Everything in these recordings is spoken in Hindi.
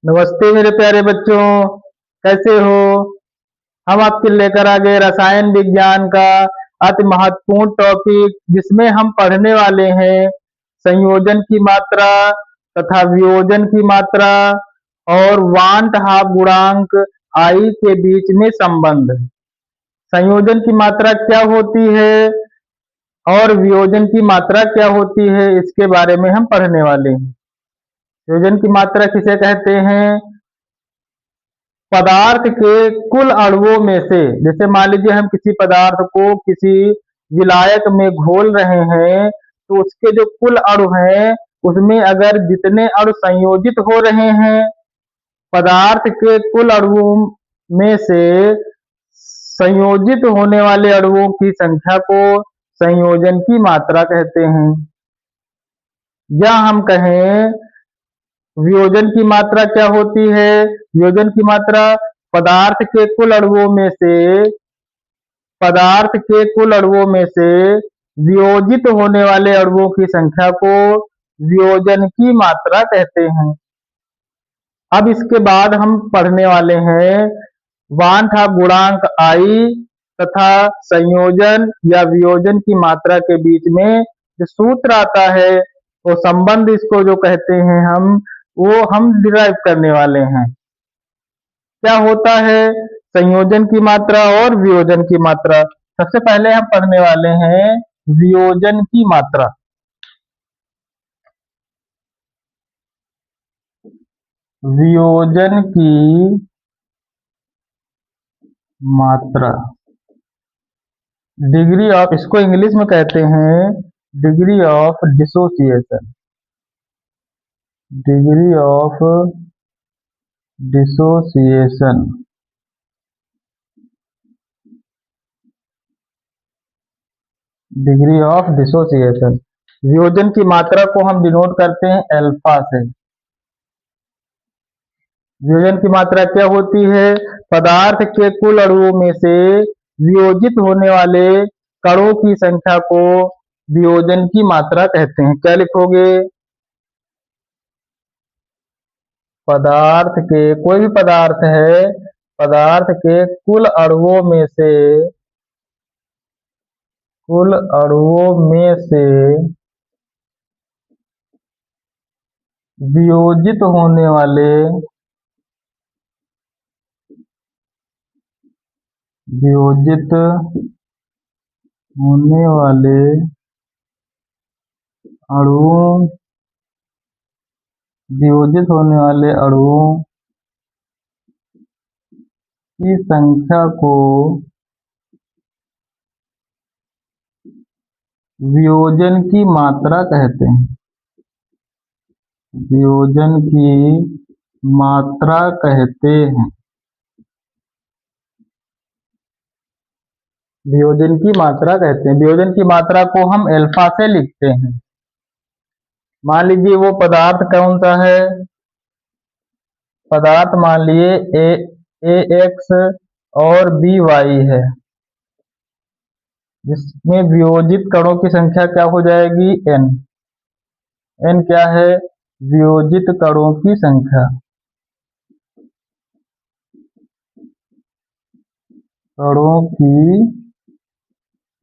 नमस्ते मेरे प्यारे बच्चों, कैसे हो। हम आपके लेकर आ गए रसायन विज्ञान का अति महत्वपूर्ण टॉपिक, जिसमें हम पढ़ने वाले हैं संयोजन की मात्रा तथा वियोजन की मात्रा और वांट हाफ गुणांक आई के बीच में संबंध। संयोजन की मात्रा क्या होती है और वियोजन की मात्रा क्या होती है, इसके बारे में हम पढ़ने वाले हैं। संयोजन की मात्रा किसे कहते हैं? पदार्थ के कुल अणुओं में से, जैसे मान लीजिए हम किसी पदार्थ को किसी विलायक में घोल रहे हैं, तो उसके जो कुल अणु हैं उसमें अगर जितने अणु संयोजित हो रहे हैं, पदार्थ के कुल अणुओं में से संयोजित होने वाले अणुओं की संख्या को संयोजन की मात्रा कहते हैं। या हम कहें वियोजन की मात्रा क्या होती है? वियोजन की मात्रा पदार्थ के कुल अणुओं में से वियोजित होने वाले अणुओं की संख्या को वियोजन की मात्रा कहते हैं। अब इसके बाद हम पढ़ने वाले हैं वांट हाफ गुणांक आई तथा संयोजन या वियोजन की मात्रा के बीच में जो सूत्र आता है, वो संबंध इसको जो कहते हैं वो हम डिराइव करने वाले हैं। क्या होता है संयोजन की मात्रा और वियोजन की मात्रा? सबसे पहले हम पढ़ने वाले हैं वियोजन की मात्रा। वियोजन की मात्रा डिग्री ऑफ, इसको इंग्लिश में कहते हैं degree of dissociation. Degree of dissociation. Degree of dissociation. वियोजन की मात्रा को हम डिनोट करते हैं अल्फा से। वियोजन की मात्रा क्या होती है? पदार्थ के कुल अणुओं में से वियोजित होने वाले कणों की संख्या को वियोजन की मात्रा कहते हैं। क्या लिखोगे? पदार्थ के, कोई भी पदार्थ है, पदार्थ के कुल अणुओं में से वियोजित होने वाले अणुओं की संख्या को वियोजन की मात्रा कहते हैं। वियोजन की मात्रा कहते हैं। वियोजन की मात्रा कहते हैं। वियोजन की मात्रा को हम अल्फा से लिखते हैं। मान लीजिए वो पदार्थ कौन सा है? पदार्थ मान लिए ए एक्स और बी वाई है, जिसमें वियोजित कणों की संख्या क्या हो जाएगी? एन। एन क्या है? वियोजित कणों की संख्या। कणों की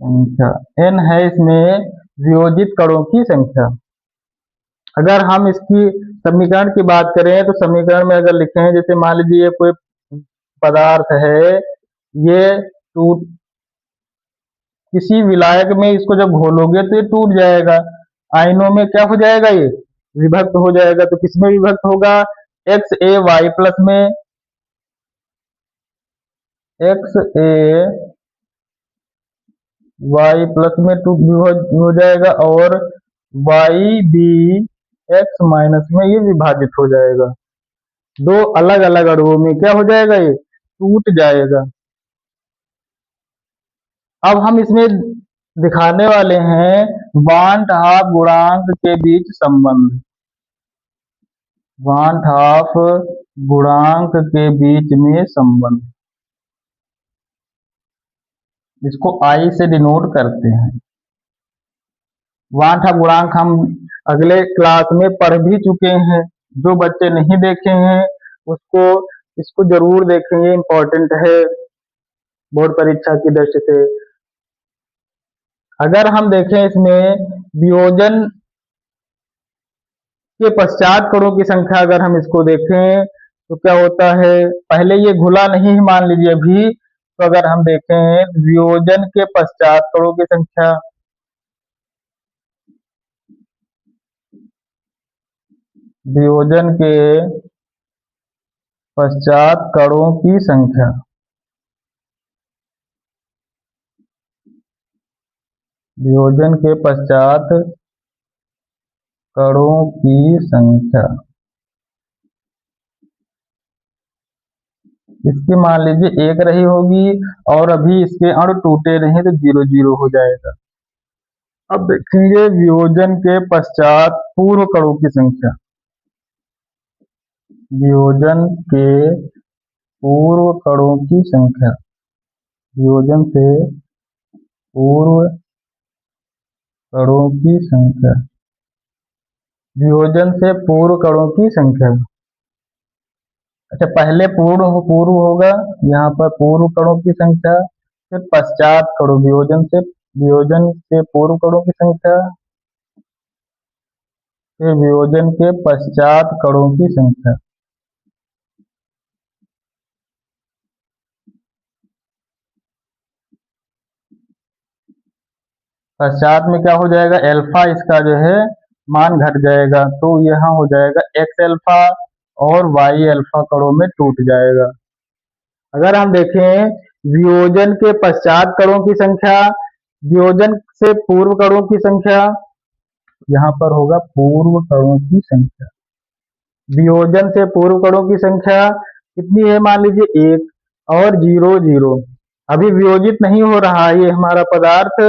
संख्या एन है, इसमें वियोजित कणों की संख्या। अगर हम इसकी समीकरण की बात करें तो समीकरण में अगर लिखें, जैसे मान लीजिए कोई पदार्थ है, ये टूट, किसी विलायक में इसको जब घोलोगे तो ये टूट जाएगा, आयनों में क्या हो जाएगा? ये विभक्त हो जाएगा। तो किसमें विभक्त होगा? एक्स ए वाई प्लस में, एक्स ए वाई प्लस में हो जाएगा, और वाई बी एक्स माइनस में ये विभाजित हो जाएगा। दो अलग अलग अणुओं में क्या हो जाएगा? ये टूट जाएगा। अब हम इसमें दिखाने वाले हैं वांट हाफ गुणांक के बीच संबंध। वांट हाफ गुणांक के बीच में संबंध, इसको आई से डिनोट करते हैं। वांट हाफ गुणांक हम अगले क्लास में पढ़ भी चुके हैं। जो बच्चे नहीं देखे हैं उसको इसको जरूर देखेंगे, इम्पोर्टेंट है बोर्ड परीक्षा की दृष्टि से। अगर हम देखें इसमें वियोजन के पश्चात कणों की संख्या, अगर हम इसको देखें तो क्या होता है, पहले ये घुला नहीं है मान लीजिए अभी, तो अगर हम देखें वियोजन के पश्चात कणों की संख्या, वियोजन के पश्चात कणों की संख्या, वियोजन के पश्चात कणों की संख्या, इसकी मान लीजिए 1 रही होगी और अभी इसके अणु टूटे नहीं तो 0 0 हो जाएगा। अब देखेंगे वियोजन के पश्चात पूर्व कणों की संख्या, वियोजन के पूर्व कणों की संख्या, वियोजन से पूर्व कणों की संख्या, वियोजन से पूर्व कणों की संख्या। अच्छा, पहले पूर्व होगा, यहाँ पर पूर्व कणों की संख्या, फिर पश्चात कणों, वियोजन से पूर्व कणों की संख्या, फिर वियोजन के पश्चात कणों की संख्या। पश्चात में क्या हो जाएगा, अल्फा इसका जो है मान घट जाएगा, तो यहाँ हो जाएगा एक्स अल्फा और वाई अल्फा कणों में टूट जाएगा। अगर हम देखें वियोजन के पश्चात कणों की संख्या, वियोजन से पूर्व कणों की संख्या, यहाँ पर होगा पूर्व कणों की संख्या, वियोजन से पूर्व कणों की संख्या कितनी है, मान लीजिए 1 और 0 0, अभी वियोजित नहीं हो रहा है ये हमारा पदार्थ।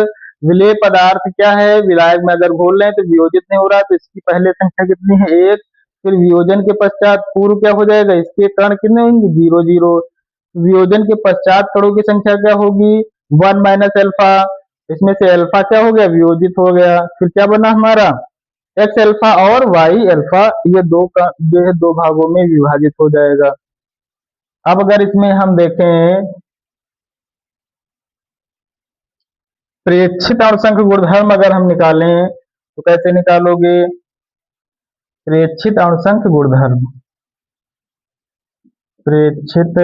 विलेय पदार्थ क्या है, विलायक में अगर घोल रहे हैं तो वियोजित नहीं हो रहा, तो इसकी पहले संख्या कितनी है 1, फिर वियोजन के पश्चात पूर्व क्या हो जाएगा, इसके कण कितने होंगे 0 0, वियोजन के पश्चात कणों की संख्या क्या होगी 1 माइनस अल्फा, इसमें से अल्फा क्या हो गया, वियोजित हो गया, फिर क्या बना हमारा एक्स अल्फा और वाई अल्फा, ये दो का जो है 2 भागों में विभाजित हो जाएगा। अब अगर इसमें हम देखें प्रेक्षित अणुसंख्य गुणधर्म अगर हम निकालें तो कैसे निकालोगे, प्रेक्षित अणुसंख्य गुणधर्म, प्रेक्षित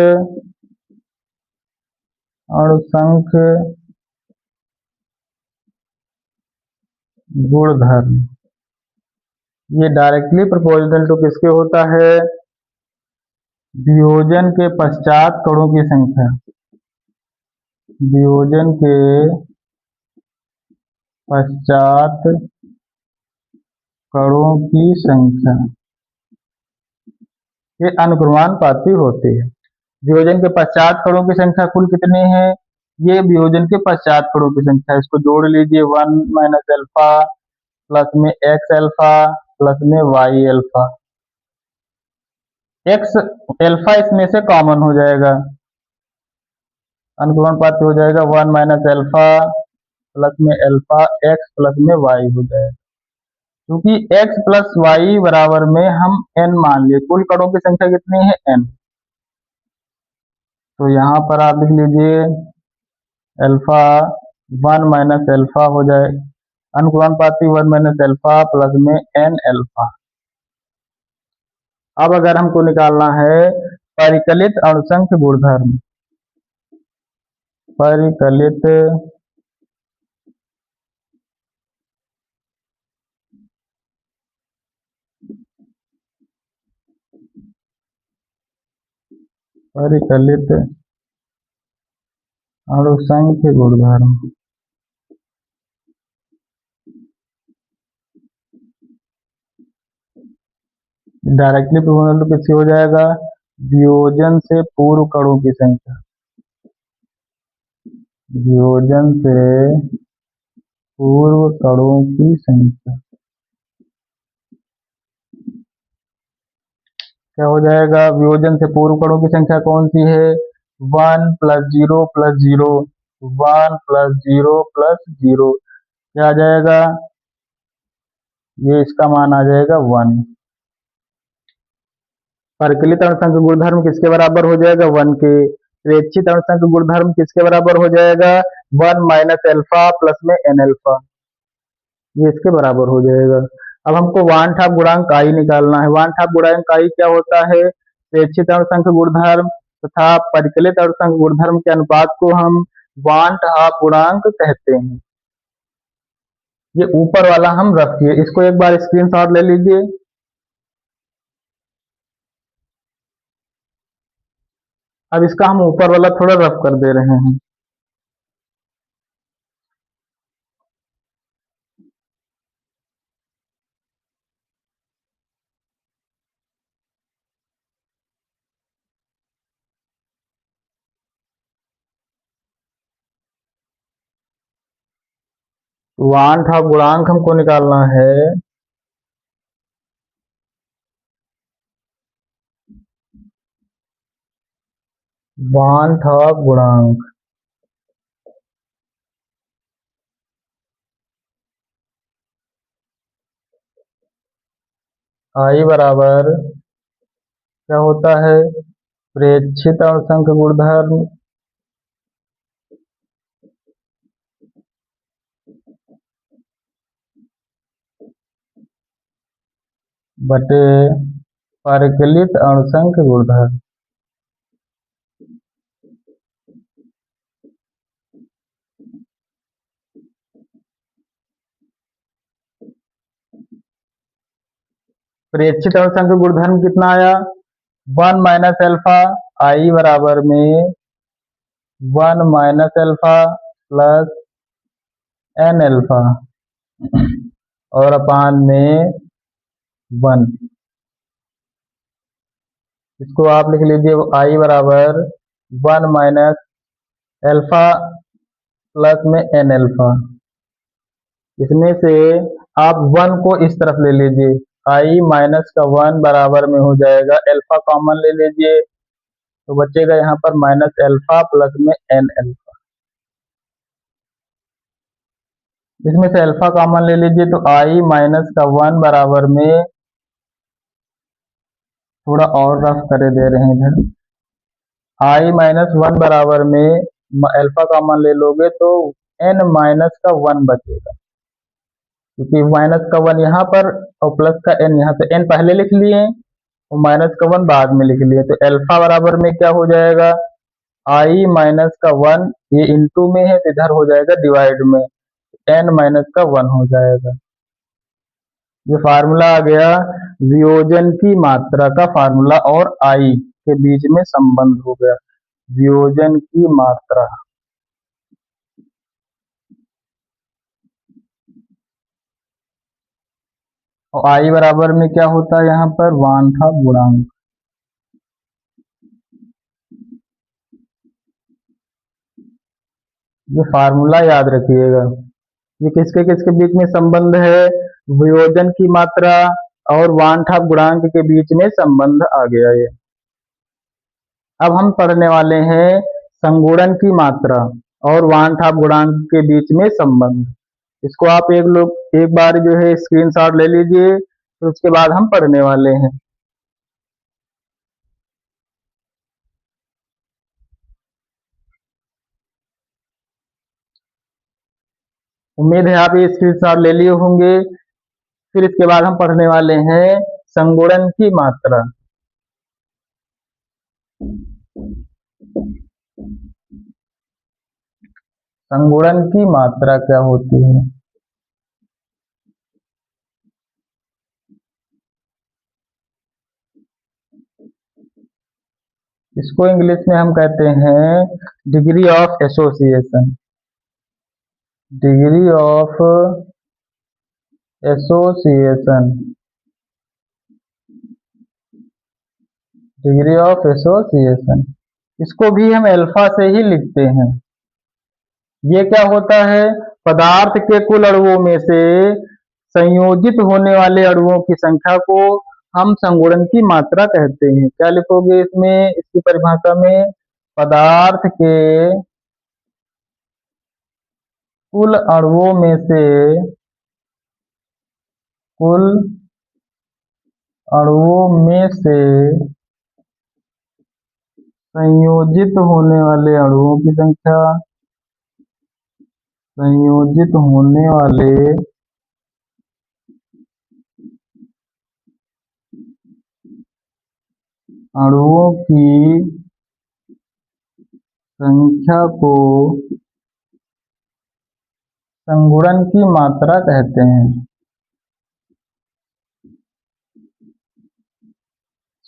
अणुसंख्य गुणधर्म, ये डायरेक्टली प्रोपोर्शनल टू किसके होता है, वियोजन के पश्चात कणों की संख्या, वियोजन के पश्चात कणों की संख्या के अनुक्रमानुपाती होते हैं। वियोजन के पश्चात कणों की संख्या कुल कितनी है, ये वियोजन के पश्चात कणों की संख्या, इसको जोड़ लीजिए 1 माइनस अल्फा प्लस में एक्स अल्फा प्लस में वाई अल्फा, एक्स अल्फा इसमें से कॉमन हो जाएगा, अनुक्रमानुपाती हो जाएगा 1 माइनस अल्फा प्लस में अल्फा एक्स प्लस में वाई हो जाएगा, क्योंकि x प्लस वाई बराबर में हम n मान लिए, कुल कणों की संख्या कितनी है n, तो यहाँ पर आप लिख लीजिए अल्फा 1 माइनस अल्फा हो जाए, अनुक्रमानुपाती 1 माइनस अल्फा प्लस में n अल्फा। अब अगर हमको निकालना है परिकलित अणुसंख्य गुणधर्म, परिकलित परिकलित अणुसंख्य गुणधर्म, डायरेक्टली प्रोपोर्शनल टू किससे हो जाएगा, वियोजन से पूर्व कणों की संख्या, वियोजन से पूर्व कणों की संख्या, क्या हो जाएगा, वियोजन से पूर्व कणों की संख्या कौन सी है, 1 प्लस 0 प्लस 0, 1 प्लस 0 प्लस 0, क्या आ जाएगा, ये इसका मान आ जाएगा 1, परिकलित अणुसंख्य गुणधर्म किसके बराबर हो जाएगा, 1 के। प्रेक्षित अणुसंख्य गुणधर्म किसके बराबर हो जाएगा, 1 माइनस एल्फा प्लस में एन एल्फा, ये इसके बराबर हो जाएगा। अब हमको वान ठाप गुणांक आई निकालना है। वान ठाप गुणांक आई क्या होता है, प्रेक्षित अणुसंख्य गुणधर्म तथा परिकलित अणुसंख्य गुणधर्म के अनुपात को हम वान ठाप गुणांक कहते हैं। ये ऊपर वाला हम रखिए, इसको एक बार स्क्रीनशॉट ले लीजिए। अब इसका हम ऊपर वाला थोड़ा रफ कर दे रहे हैं। वान ठाप गुणांक हमको निकालना है वान ठाप गुणांक। आई बराबर क्या होता है, प्रेक्षित अणुसंख्य गुणधर्म बटे परिकलित अणुसंख्य गुणधर्म। प्रेक्षित अणुसंख्य गुणधर्म कितना आया, 1 माइनस एल्फा। आई बराबर में 1 minus alpha plus N alpha और अपान में 1। इसको आप लिख लीजिए, आई बराबर 1 माइनस एल्फा प्लस में एन एल्फा। इसमें से आप 1 को इस तरफ ले लीजिए, आई माइनस का 1 बराबर में हो जाएगा, एल्फा कॉमन ले लीजिए तो बचेगा यहाँ पर माइनस एल्फा प्लस में एन एल्फा। इसमें से अल्फा कॉमन ले लीजिए तो आई माइनस का 1 बराबर में, थोड़ा और रफ करे दे रहे हैं इधर, आई माइनस 1 बराबर में अल्फा कॉमन ले लोगे तो एन माइनस का 1 बचेगा, क्योंकि माइनस का 1 यहाँ पर और प्लस का एन यहाँ पे, एन पहले लिख लिए और माइनस का 1 बाद में लिख लिए, तो अल्फा बराबर में क्या हो जाएगा, आई माइनस का 1, ये इंटू में है तो इधर हो जाएगा डिवाइड में, एन माइनस का 1 हो जाएगा। ये फार्मूला आ गया वियोजन की मात्रा का फार्मूला और आई के बीच में संबंध हो गया, वियोजन की मात्रा। और आई बराबर में क्या होता है यहाँ पर, वान ठाप गुणांक। ये फार्मूला याद रखिएगा। ये किसके किसके बीच में संबंध है, वियोजन की मात्रा और वान ठाप गुणांक के बीच में संबंध आ गया ये। अब हम पढ़ने वाले हैं संगुणन की मात्रा और वान ठाप गुणांक के बीच में संबंध। इसको आप एक बार जो है स्क्रीनशॉट ले लीजिए, फिर उसके बाद हम पढ़ने वाले हैं। उम्मीद है आप ये स्क्रीनशॉट ले लिए होंगे। फिर इसके बाद हम पढ़ने वाले हैं संगुणन की मात्रा। संगुणन की मात्रा क्या होती है, इसको इंग्लिश में हम कहते हैं degree of association. Degree of association, degree of association, इसको भी हम अल्फा से ही लिखते हैं। ये क्या होता है, पदार्थ के कुल अणुओं में से संयोजित होने वाले अणुओं की संख्या को हम संगुणन की मात्रा कहते हैं। क्या लिखोगे इसमें, इसकी परिभाषा में, पदार्थ के कुल अणुओं में से, कुल अणुओं में से संयोजित होने वाले अणुओं की संख्या, संयोजित होने वाले अणुओं की संख्या को संगुणन की मात्रा कहते हैं।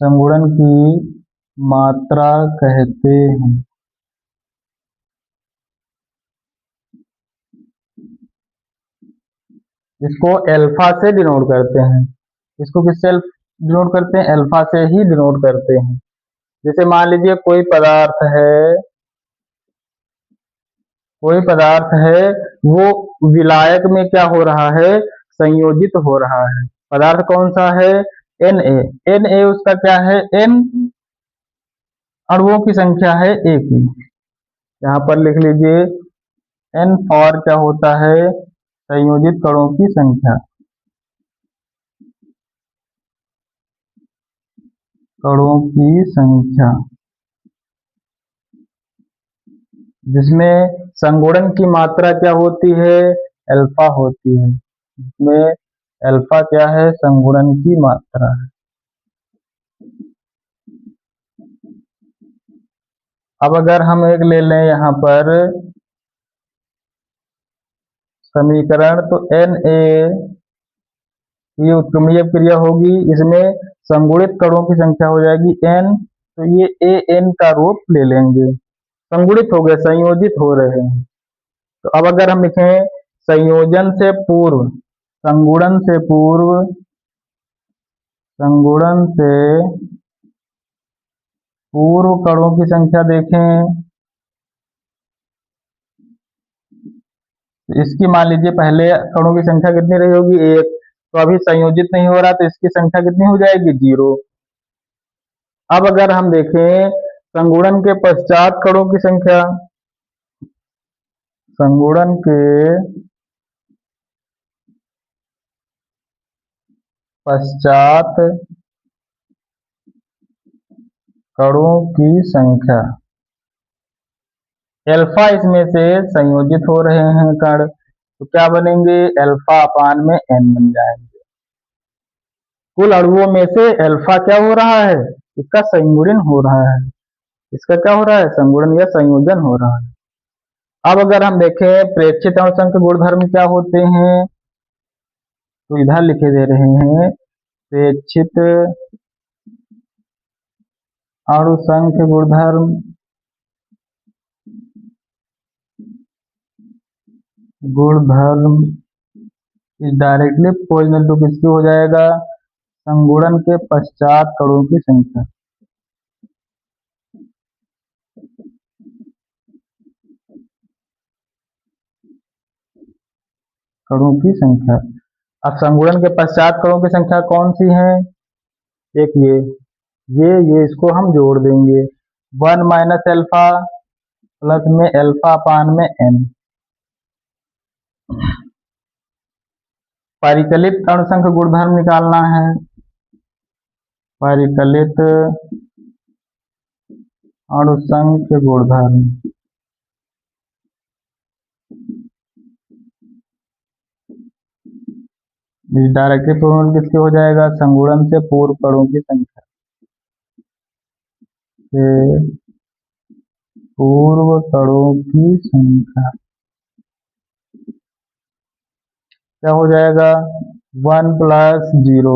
संगुणन की मात्रा कहते हैं। इसको अल्फा से डिनोट करते हैं। इसको किससे डिनोट करते हैं? अल्फा से ही डिनोट करते हैं। जैसे मान लीजिए कोई पदार्थ है वो विलायक में क्या हो रहा है? संयोजित हो रहा है। पदार्थ कौन सा है? Na उसका क्या है? n अणुओं की संख्या है A की। यहाँ पर लिख लीजिए n और क्या होता है? संयोजित कणों की संख्या, कणों की संख्या, जिसमें संगुणन की मात्रा क्या होती है? अल्फा होती है। जिसमें अल्फा क्या है? संगुणन की मात्रा है। अब अगर हम एक ले लें यहाँ पर समीकरण, तो Na ये उत्क्रमणीय क्रिया होगी, इसमें संगुणित कणों की संख्या हो जाएगी n, तो ये An का रूप ले लेंगे। संगुणित हो गए, संयोजित हो रहे हैं। तो अब अगर हम लिखें संयोजन से पूर्व, संगुणन से पूर्व, संगुणन से पूर्व कणों की संख्या देखें, इसकी मान लीजिए पहले कणों की संख्या कितनी रही होगी? 1। तो अभी संयोजित नहीं हो रहा, तो इसकी संख्या कितनी हो जाएगी? 0। अब अगर हम देखें संगुणन के पश्चात कणों की संख्या, संगुणन के पश्चात कणों की संख्या, अल्फा इसमें से संयोजित हो रहे हैं कण, तो क्या बनेंगे? अल्फा अपान में n बन जाएंगे। कुल अणुओं में से अल्फा क्या हो रहा है? इसका संगुणन हो रहा है। इसका क्या हो रहा है? संगुणन या संयोजन हो रहा है। अब अगर हम देखें प्रेक्षित अणु संख्या गुणधर्म क्या होते हैं, तो इधर लिखे दे रहे हैं प्रेक्षित अणु संख्या गुणधर्म, गुणधर्म इज डायरेक्टली प्रोपोर्शनल टू किसकी हो जाएगा? संगुणन के पश्चात कणों की संख्या। कणों की संख्या। अब संगुणन के पश्चात कणों की संख्या कौन सी है? एक ये इसको हम जोड़ देंगे, 1 माइनस अल्फा प्लस में अल्फा अपान में n। परिकलित अणु संख्या गुणधर्म निकालना है। परिकलित अणु संख्या गुणधर्म, डायरेक्टली प्रोपोर्शनल किसके हो जाएगा? संगुणन से पूर्व कणों की संख्या से पूर्व कणों की संख्या। क्या हो जाएगा? 1 प्लस 0,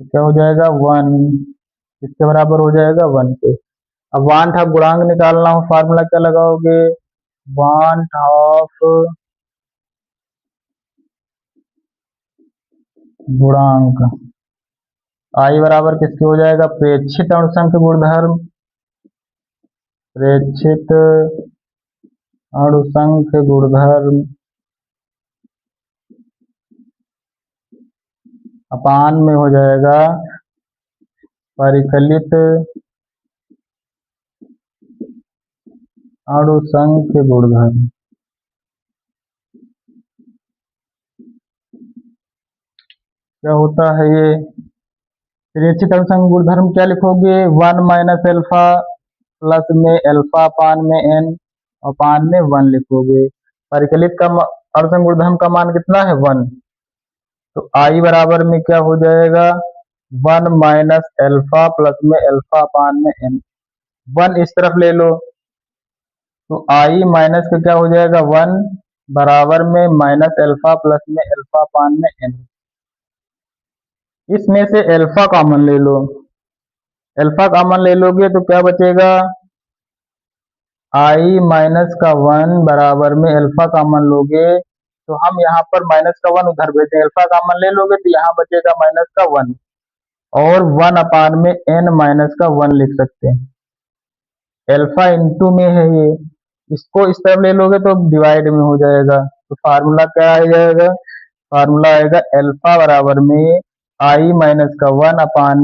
तो क्या हो जाएगा? 1। इसके बराबर हो जाएगा 1 के। अब वांट ऑफ गुणांक निकालना हो, फार्मूला क्या लगाओगे? वांट ऑफ गुणांक आई बराबर किसके हो जाएगा? प्रेक्षित अणु संख्या गुणधर्म, प्रेक्षित अणु संख्या गुणधर्म अपान में हो जाएगा परिकलित अणु संख्या गुणधर्म। क्या होता है ये? प्रेक्षित अणु संख्या गुणधर्म क्या लिखोगे? 1 माइनस अल्फा प्लस में अल्फा अपान में एन अपान में 1 लिखोगे। परिकलित का अर्धसंग गुणधर्म का मान कितना है 1, तो आई बराबर में क्या हो जाएगा 1 माइनस अल्फा प्लस में अल्फा अपान में एन। 1 इस तरफ ले लो तो आई माइनस का क्या हो जाएगा 1 बराबर में माइनस अल्फा प्लस में अल्फा अपान में एन। इसमें से अल्फा कॉमन ले लो, अल्फा कॉमन ले लोगे तो क्या बचेगा आई माइनस का 1 बराबर में अल्फा कॉमन लोगे तो हम यहाँ पर माइनस का 1 उधर भेजें, अल्फा कॉमन ले लोगे तो यहाँ बचेगा माइनस का 1 और 1 अपान में एन माइनस का 1 लिख सकते हैं। अल्फा इंटू में है ये, इसको इस तरफ ले लोगे तो डिवाइड में हो जाएगा, तो फार्मूला क्या आ जाएगा, फार्मूला आएगा अल्फा बराबर में आई माइनस का 1 अपान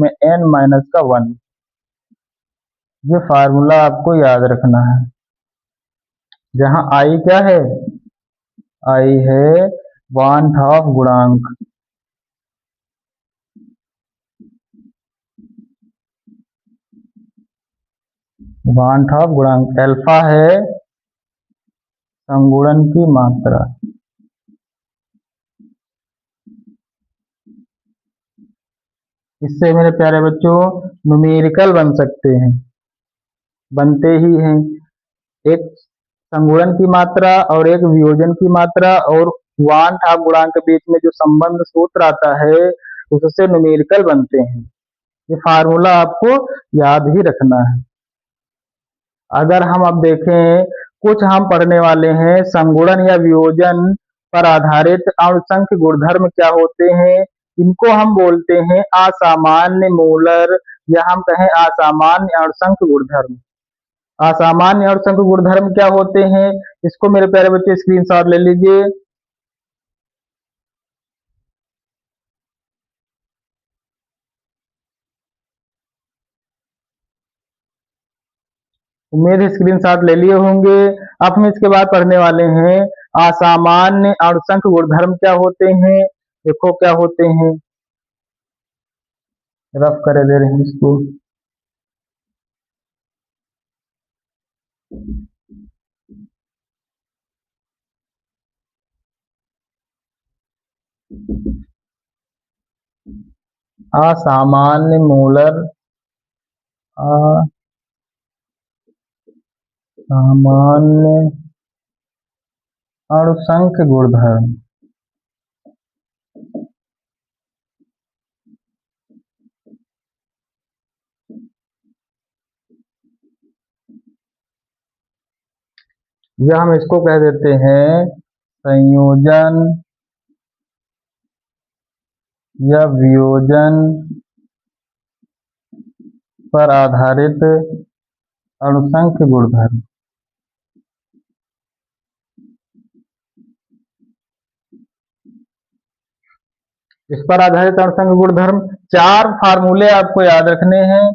में एन माइनस का 1। ये फार्मूला आपको याद रखना है। जहां आई क्या है, आई है वांट ऑफ गुणांक, वांट ऑफ गुणांक, अल्फा है संगुणन की मात्रा। इससे मेरे प्यारे बच्चों न्यूमेरिकल बन सकते हैं, बनते ही हैं। एक संगुणन की मात्रा और एक वियोजन की मात्रा और वांट ऑफ गुणांक के बीच में जो संबंध सूत्र आता है उससे न्यूमेरिकल बनते हैं। ये फार्मूला आपको याद ही रखना है। अगर हम अब देखें, कुछ हम पढ़ने वाले हैं संगुणन या वियोजन पर आधारित अणुसंख्य गुणधर्म क्या होते हैं। इनको हम बोलते हैं असामान्य मूलर या हम कहें असामान्य अणुसंख्य गुणधर्म। असामान्य अणुसंख्य गुणधर्म क्या होते हैं, इसको मेरे प्यारे बच्चे स्क्रीनशॉट ले लीजिए। उम्मीद है स्क्रीनशॉट ले लिए होंगे। अब हम इसके बाद पढ़ने वाले हैं असामान्य अणुसंख्य गुणधर्म क्या होते हैं। देखो क्या होते हैं, रफ कर दे रहे हैं इसको। असामान्य मूलर असामान्य अणुसंख्य गुणधर्म। या हम इसको कह देते हैं संयोजन या वियोजन पर आधारित अणुसंख्य गुणधर्म। इस पर आधारित अणुसंख्य गुणधर्म 4 फार्मूले आपको याद रखने हैं।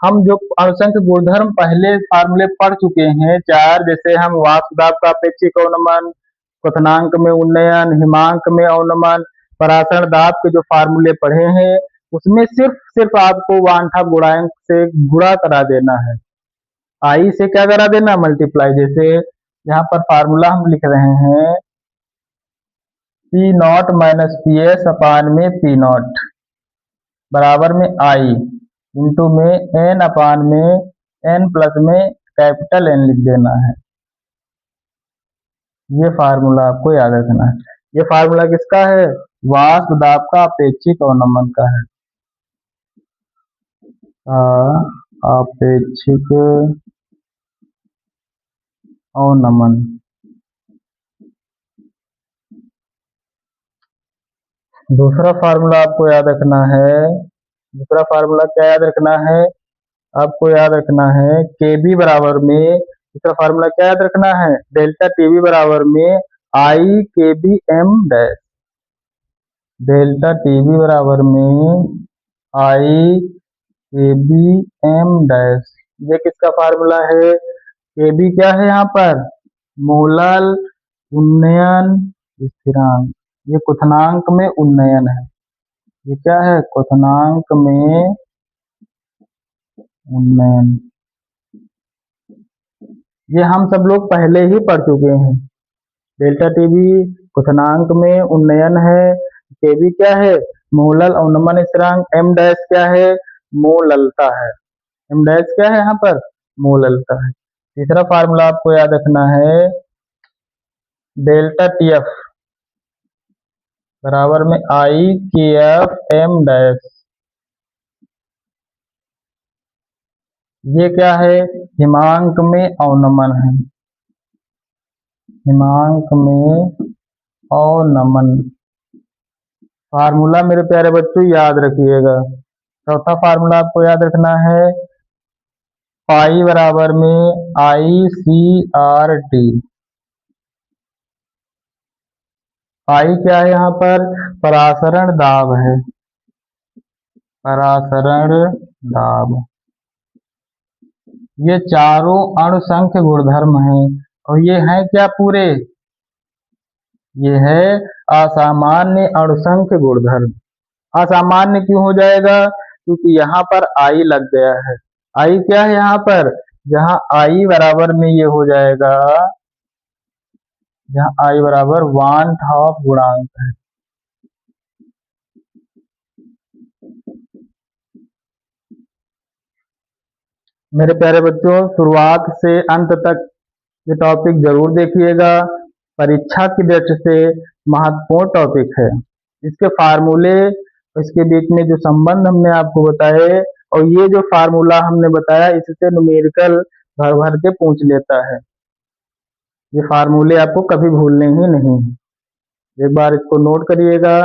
हम जो अणुसंख्य गुणधर्म पहले फार्मूले पढ़ चुके हैं 4, जैसे हम वाष्प दाब का अपेक्षिक अवनमन, क्वथनांक में उन्नयन, हिमांक में अवनमन, परासरण दाब के जो फार्मूले पढ़े हैं उसमें सिर्फ आपको वांछा गुणांक से गुणा करा देना है। आई से क्या करा देना, मल्टीप्लाई। जैसे यहाँ पर फार्मूला हम लिख रहे हैं P not minus P S अपान में पी नॉट बराबर में आई इंटू में एन अपान में एन प्लस में कैपिटल एन लिख देना है। ये फार्मूला आपको याद रखना है। ये फार्मूला किसका है, वाष्प दाब का अपेक्षिक अवनमन का है। अपेक्षिक अवनमन। दूसरा फार्मूला आपको याद रखना है, दूसरा फार्मूला क्या याद रखना है, आपको याद रखना है के बी बराबर में, दूसरा फार्मूला क्या याद रखना है, डेल्टा टीबी बराबर में आई के B M dash. Delta TB बराबर में आई के बी एम डैश। ये किसका फार्मूला है, के बी क्या है यहाँ पर, मोलल उन्नयन स्थिरांक। ये क्वथनांक में उन्नयन है। ये क्या है, क्वथनांक में उन्नयन, ये हम सब लोग पहले ही पढ़ चुके हैं। डेल्टा टीबी क्वथनांक में उन्नयन है, केबी क्या है, मूलल अवनमन स्थिरांक, एम डैश क्या है, मूललता है। एम डैश क्या है यहाँ पर, मूललता है। तीसरा फार्मूला आपको याद रखना है, डेल्टा टी एफ बराबर में आई के एफ एम डैश। ये क्या है, हिमांक में अवनमन है, हिमांक में अवनमन। फार्मूला मेरे प्यारे बच्चों याद रखिएगा। चौथा फार्मूला आपको याद रखना है, पाई बराबर में आई सी आर टी। पाई क्या है यहाँ पर, परासरण दाब है, परासरण दाब। ये चारों अणुसंख्य गुणधर्म हैं और ये हैं क्या पूरे, ये है असामान्य अणुसंख्य गुणधर्म। असामान्य क्यों हो जाएगा, क्योंकि यहाँ पर आई लग गया है। आई क्या है यहाँ पर, जहाँ आई बराबर में ये हो जाएगा, जहाँ आई बराबर 1/2 गुणांक है। मेरे प्यारे बच्चों, शुरुआत से अंत तक ये टॉपिक जरूर देखिएगा, परीक्षा की दृष्टि से महत्वपूर्ण टॉपिक है। इसके फार्मूले, इसके बीच में जो संबंध हमने आपको बताए और ये जो फार्मूला हमने बताया, इससे न्यूमेरिकल भर भर के पूछ लेता है। ये फार्मूले आपको कभी भूलने ही नहीं, एक बार इसको नोट करिएगा।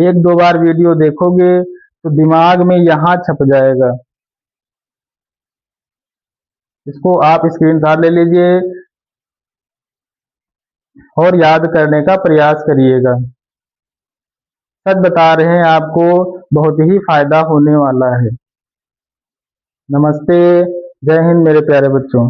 एक दो बार वीडियो देखोगे तो दिमाग में यहाँ छप जाएगा। इसको आप स्क्रीनशॉट ले लीजिए और याद करने का प्रयास करिएगा। सच बता रहे हैं, आपको बहुत ही फायदा होने वाला है। नमस्ते, जय हिंद मेरे प्यारे बच्चों।